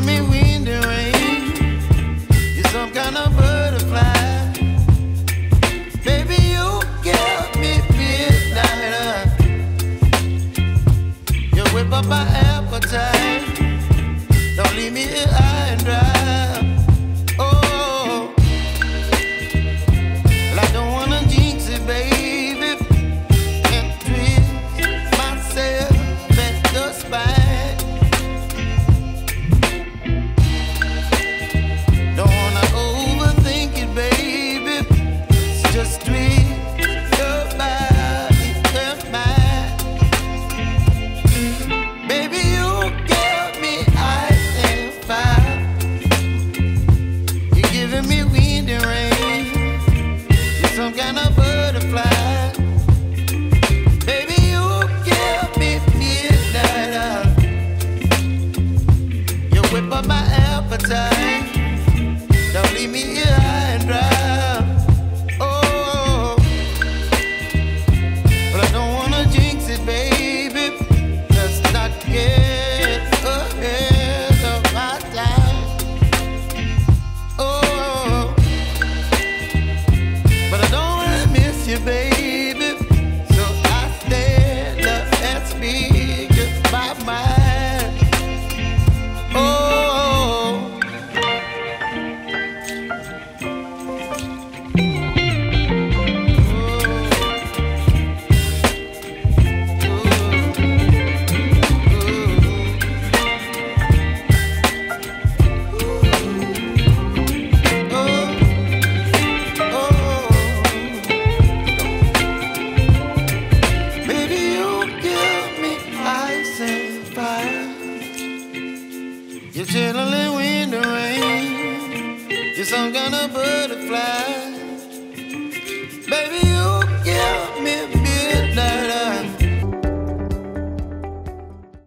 giving me wind and rain. You're some kind of butterfly. Baby, you give me midnight. You whip up my appetite. Don't leave me here high and dry. Oh, well, I don't wanna jinx it, baby, and twist myself at the spine. Don't wanna overthink it, baby. It's just twist your body and mine. Baby, you give me ice and fire. You're giving me wind and rain. You're some kind of butterfly. Baby, you give me midnight. You whip up my appetite. Don't leave me here high and dry. Oh, but I don't wanna jinx it, baby. Let's not get ahead of my time. Oh, but I don't wanna miss you, baby. So I stand up and speak just my mind. Oh. Baby, you give me ice and fire. You're chilling in wind and rain. You're some kind of butterfly.